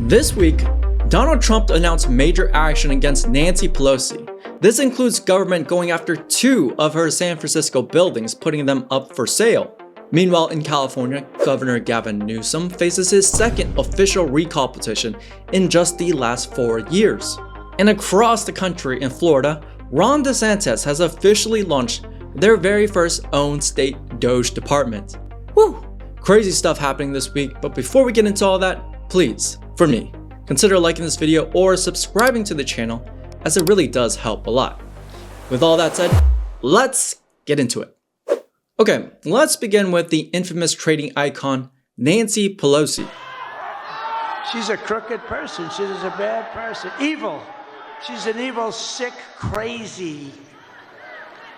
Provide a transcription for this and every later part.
This week, Donald Trump announced major action against Nancy Pelosi. This includes government going after 2 of her San Francisco buildings, putting them up for sale. Meanwhile, in California, Governor Gavin Newsom faces his second official recall petition in just the last 4 years. And across the country in Florida, Ron DeSantis has officially launched their very first own state Doge department. Woo! Crazy stuff happening this week, but before we get into all that, please, for me, consider liking this video or subscribing to the channel, as it really does help a lot. With all that said, let's get into it. Okay, let's begin with the infamous trading icon, Nancy Pelosi. She's a crooked person. She's a bad person. Evil. She's an evil, sick, crazy.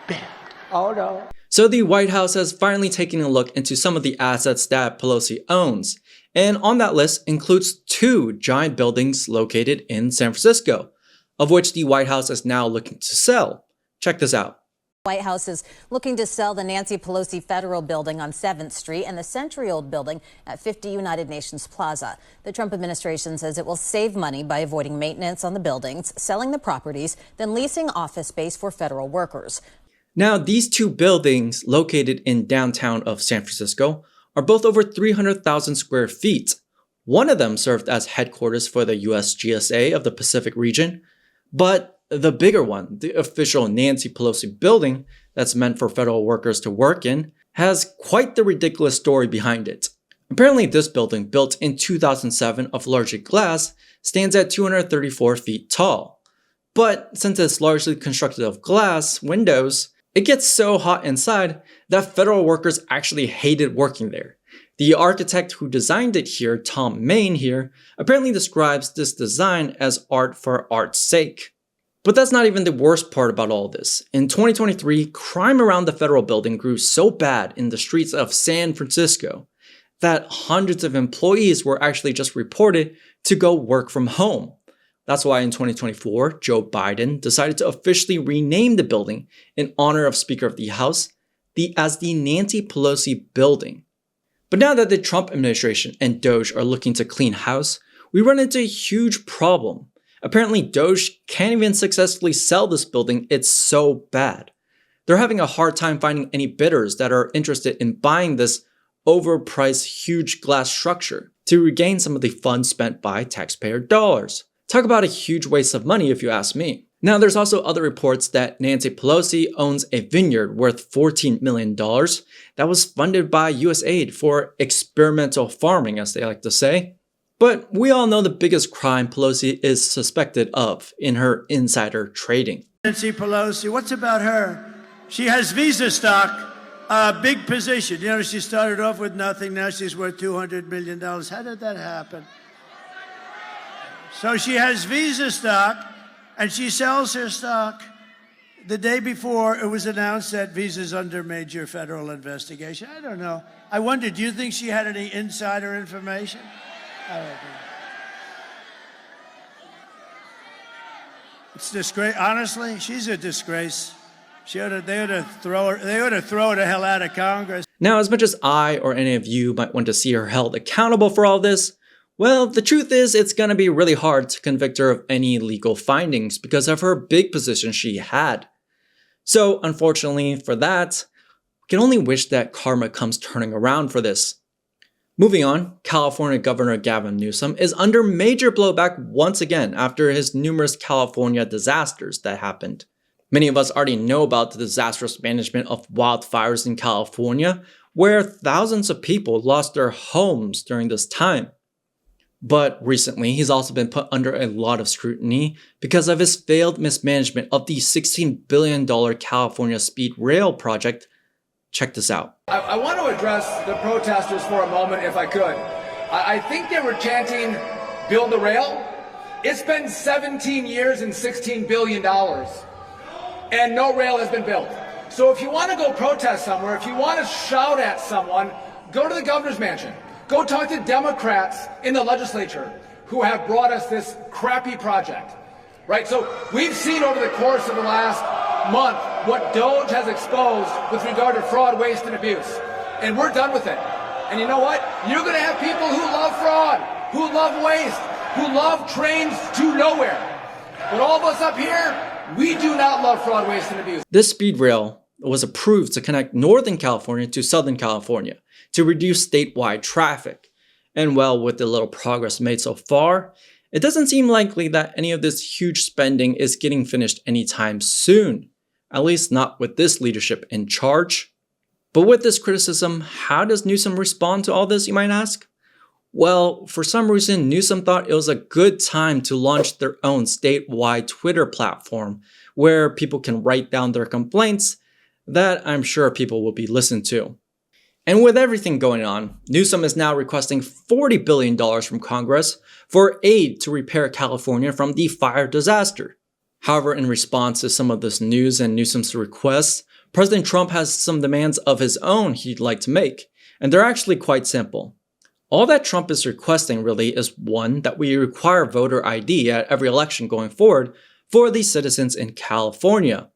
Bad. Oh no. So the White House has finally taken a look into some of the assets that Pelosi owns. And on that list includes 2 giant buildings located in San Francisco, of which the White House is now looking to sell. Check this out. White House is looking to sell the Nancy Pelosi Federal Building on 7th Street and the century-old building at 50 United Nations Plaza. The Trump administration says it will save money by avoiding maintenance on the buildings, selling the properties, then leasing office space for federal workers. Now, these 2 buildings located in downtown of San Francisco are both over 300,000 square feet. One of them served as headquarters for the US GSA of the Pacific region, but the bigger one, the official Nancy Pelosi building that's meant for federal workers to work in, has quite the ridiculous story behind it. Apparently, this building, built in 2007 of largely glass, stands at 234 feet tall. But since it's largely constructed of glass windows, it gets so hot inside that federal workers actually hated working there. The architect who designed it here, Tom Main here, apparently describes this design as art for art's sake. But that's not even the worst part about all this. In 2023, crime around the federal building grew so bad in the streets of San Francisco that hundreds of employees were actually just reported to go work from home. That's why in 2024, Joe Biden decided to officially rename the building in honor of Speaker of the House as the Nancy Pelosi Building. But now that the Trump administration and Doge are looking to clean house, we run into a huge problem. Apparently, Doge can't even successfully sell this building, it's so bad. They're having a hard time finding any bidders that are interested in buying this overpriced huge glass structure to regain some of the funds spent by taxpayer dollars. Talk about a huge waste of money if you ask me. Now, there's also other reports that Nancy Pelosi owns a vineyard worth $14 million that was funded by USAID for experimental farming, as they like to say. But we all know the biggest crime Pelosi is suspected of in her insider trading. Nancy Pelosi, what's about her? She has Visa stock, a big position. You know, she started off with nothing. Now she's worth $200 million. How did that happen? So she has Visa stock, and she sells her stock. The day before, it was announced that Visa's under major federal investigation. I don't know. I wonder, do you think she had any insider information? I don't know. It's disgrace. Honestly, she's a disgrace. They ought to throw her the hell out of Congress. Now, as much as I or any of you might want to see her held accountable for all this, well, the truth is it's gonna be really hard to convict her of any legal findings because of her big position she had. So, unfortunately for that, we can only wish that karma comes turning around for this. Moving on, California Governor Gavin Newsom is under major blowback once again after his numerous California disasters that happened. Many of us already know about the disastrous management of wildfires in California, where thousands of people lost their homes during this time. But recently, he's also been put under a lot of scrutiny because of his failed mismanagement of the $16 billion California Speed Rail project. Check this out. I want to address the protesters for a moment, if I could. I think they were chanting, build the rail. It's been 17 years and $16 billion, and no rail has been built. So if you want to go protest somewhere, if you want to shout at someone, go to the governor's mansion. Go talk to Democrats in the legislature who have brought us this crappy project, right? So we've seen over the course of the last month what Doge has exposed with regard to fraud, waste, and abuse. And we're done with it. And you know what? You're going to have people who love fraud, who love waste, who love trains to nowhere. But all of us up here, we do not love fraud, waste, and abuse. This speed rail was approved to connect Northern California to Southern California to reduce statewide traffic. And well, with the little progress made so far, it doesn't seem likely that any of this huge spending is getting finished anytime soon. At least not with this leadership in charge. But with this criticism, how does Newsom respond to all this, you might ask? Well, for some reason, Newsom thought it was a good time to launch their own statewide Twitter platform where people can write down their complaints that I'm sure people will be listened to. And with everything going on, Newsom is now requesting $40 billion from Congress for aid to repair California from the fire disaster. However, in response to some of this news and Newsom's requests, President Trump has some demands of his own he'd like to make, and they're actually quite simple. All that Trump is requesting really is one, that we require voter ID at every election going forward for the citizens in California.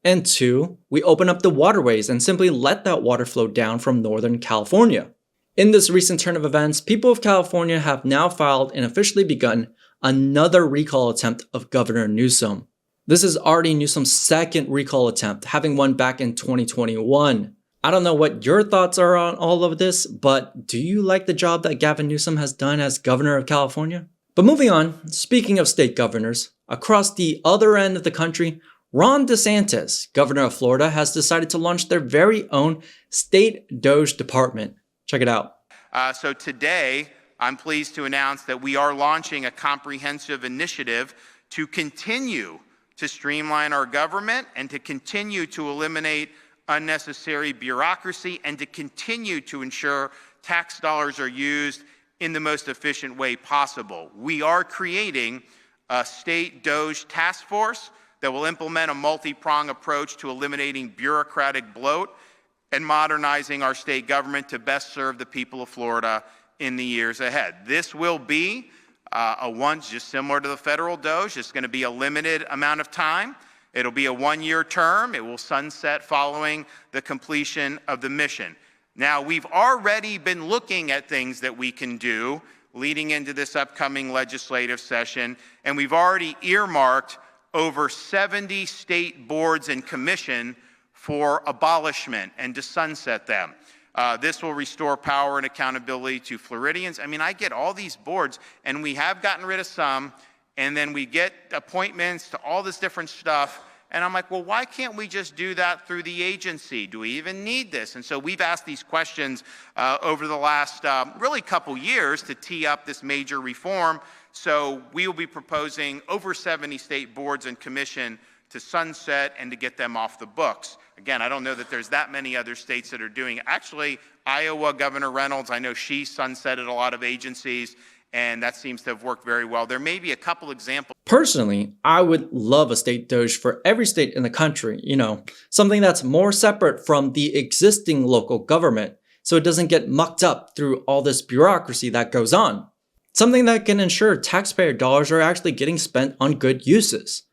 And two, we open up the waterways and simply let that water flow down from Northern California. In this recent turn of events, people of California have now filed and officially begun another recall attempt of Governor Newsom. This is already Newsom's second recall attempt, having one back in 2021. I don't know what your thoughts are on all of this, but do you like the job that Gavin Newsom has done as governor of California? But moving on, speaking of state governors, across the other end of the country, Ron DeSantis, governor of Florida, has decided to launch their very own state Doge department. Check it out. So today, I'm pleased to announce that we are launching a comprehensive initiative to continue to streamline our government and to continue to eliminate unnecessary bureaucracy and to continue to ensure tax dollars are used in the most efficient way possible. We are creating a state Doge task force that will implement a multi-pronged approach to eliminating bureaucratic bloat and modernizing our state government to best serve the people of Florida in the years ahead. This will be just similar to the federal Doge. It's going to be a limited amount of time. It'll be a one-year term. It will sunset following the completion of the mission. Now, we've already been looking at things that we can do leading into this upcoming legislative session, and we've already earmarked over 70 state boards and commission for abolishment and to sunset them. This will restore power and accountability to Floridians. I mean, I get all these boards, and we have gotten rid of some, and then we get appointments to all this different stuff. And I'm like, well, why can't we just do that through the agency? Do we even need this? And so we've asked these questions over the last really couple years to tee up this major reform. So we will be proposing over 70 state boards and commission to sunset and to get them off the books. Again, I don't know that there's that many other states that are doing it. Actually, Iowa Governor Reynolds, I know she sunsetted a lot of agencies, and that seems to have worked very well. There may be a couple examples. Personally, I would love a state Doge for every state in the country, something that's more separate from the existing local government, so it doesn't get mucked up through all this bureaucracy that goes on. Something that can ensure taxpayer dollars are actually getting spent on good uses.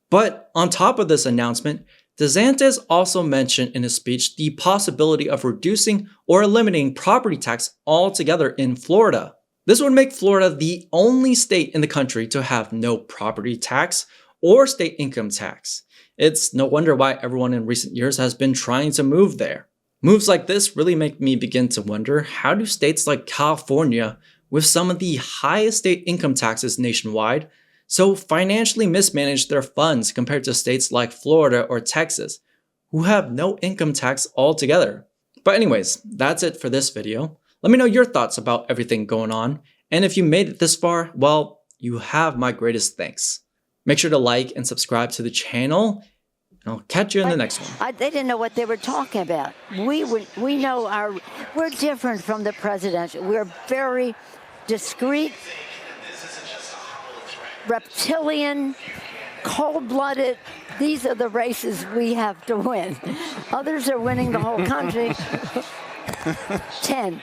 But on top of this announcement, DeSantis also mentioned in his speech the possibility of reducing or eliminating property tax altogether in Florida. This would make Florida the only state in the country to have no property tax or state income tax. It's no wonder why everyone in recent years has been trying to move there. Moves like this really make me begin to wonder, how do states like California, with some of the highest state income taxes nationwide, so financially mismanage their funds compared to states like Florida or Texas, who have no income tax altogether? But anyways, that's it for this video. Let me know your thoughts about everything going on, and if you made it this far, well, you have my greatest thanks. Make sure to like and subscribe to the channel, and I'll catch you in the next one. They didn't know what they were talking about. We know we're different from the presidential. We're very discreet, reptilian, cold-blooded. These are the races we have to win. Others are winning the whole country. 10.